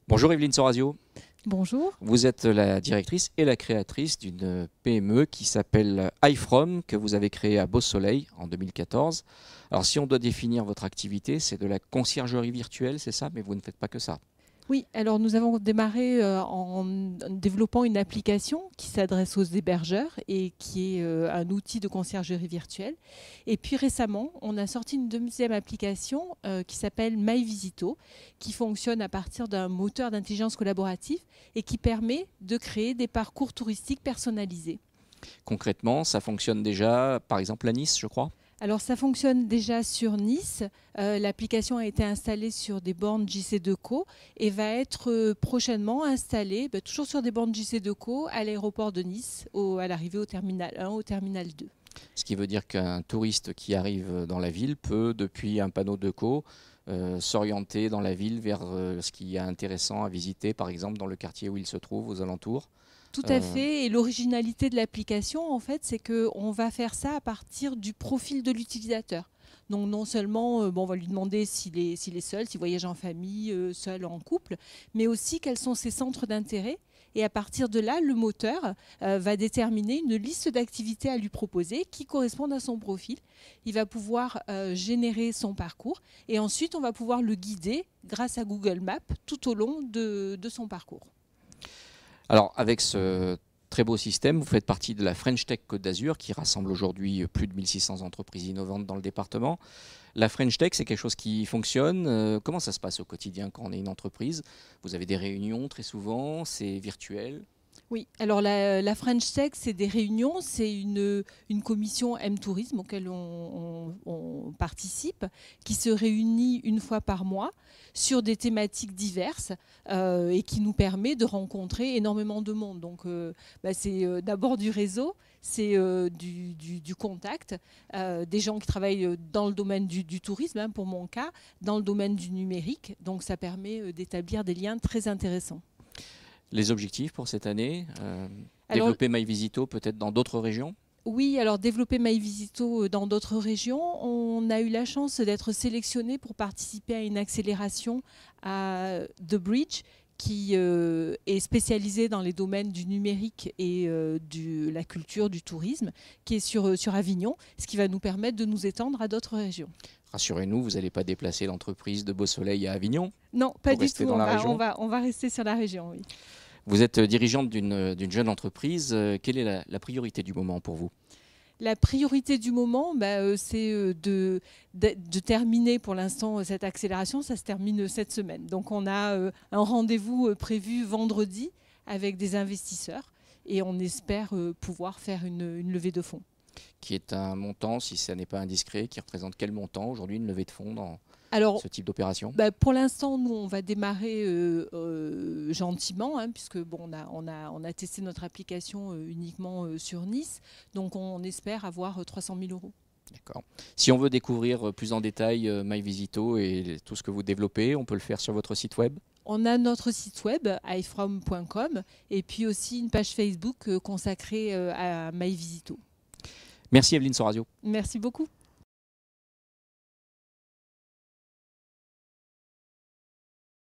Bonjour Evelyne Sorazio, Bonjour. vous êtes la directrice et la créatrice d'une PME qui s'appelle iFrom, que vous avez créée à Beau-Soleil en 2014. Alors si on doit définir votre activité, c'est de la conciergerie virtuelle, c'est ça? Mais vous ne faites pas que ça. Oui, alors nous avons démarré en développant une application qui s'adresse aux hébergeurs et qui est un outil de conciergerie virtuelle. Et puis récemment, on a sorti une deuxième application qui s'appelle MyVisito, qui fonctionne à partir d'un moteur d'intelligence collaborative et qui permet de créer des parcours touristiques personnalisés. Concrètement, ça fonctionne déjà, par exemple à Nice, je crois. Alors ça fonctionne déjà sur Nice. L'application a été installée sur des bornes JC2Co et va être prochainement installée toujours sur des bornes JC2Co à l'aéroport de Nice, à l'arrivée au terminal 1, au terminal 2. Ce qui veut dire qu'un touriste qui arrive dans la ville peut, depuis un panneau de s'orienter dans la ville vers ce qui est intéressant à visiter, par exemple dans le quartier où il se trouve, aux alentours. Tout à fait. Et l'originalité de l'application, en fait, c'est qu'on va faire ça à partir du profil de l'utilisateur. Donc non seulement on va lui demander s'il est seul, s'il voyage en famille, seul, en couple, mais aussi quels sont ses centres d'intérêt. Et à partir de là, le moteur va déterminer une liste d'activités à lui proposer qui correspondent à son profil. Il va pouvoir générer son parcours et ensuite on va pouvoir le guider grâce à Google Maps tout au long de son parcours. Alors, avec ce très beau système, vous faites partie de la French Tech Côte d'Azur qui rassemble aujourd'hui plus de 1600 entreprises innovantes dans le département. La French Tech, c'est quelque chose qui fonctionne. Comment ça se passe au quotidien quand on est une entreprise? Vous avez des réunions très souvent, c'est virtuel? Oui, alors la French Tech, c'est des réunions, c'est une commission M-Tourisme auquel on participe, qui se réunit une fois par mois sur des thématiques diverses et qui nous permet de rencontrer énormément de monde. Donc c'est d'abord du réseau, c'est du contact, des gens qui travaillent dans le domaine du tourisme, pour mon cas, dans le domaine du numérique. Donc ça permet d'établir des liens très intéressants. Les objectifs pour cette année, Alors, développer MyVisito peut-être dans d'autres régions? oui, alors développer MyVisito dans d'autres régions. On a eu la chance d'être sélectionné pour participer à une accélération à The Bridge qui est spécialisée dans les domaines du numérique et de la culture, du tourisme, qui est sur Avignon, ce qui va nous permettre de nous étendre à d'autres régions. Rassurez-nous, vous n'allez pas déplacer l'entreprise de Beau-Soleil à Avignon? Non, pas Vous du restez tout. dans la région? On va rester sur la région, oui. Vous êtes dirigeante d'une jeune entreprise. Quelle est la priorité du moment pour vous? La priorité du moment, c'est de terminer pour l'instant cette accélération. Ça se termine cette semaine. Donc on a un rendez-vous prévu vendredi avec des investisseurs et on espère pouvoir faire une levée de fonds. Qui est un montant, si ça n'est pas indiscret, qui représente quel montant aujourd'hui une levée de fonds dans Alors, ce type d'opération? pour l'instant, nous, on va démarrer gentiment, puisque on a testé notre application uniquement sur Nice. Donc, on espère avoir 300 000 euros. D'accord. Si on veut découvrir plus en détail MyVisito et tout ce que vous développez, on peut le faire sur votre site web? On a notre site web, ifrom.com, et puis aussi une page Facebook consacrée à MyVisito. Merci Evelyne Sorazio. Merci beaucoup.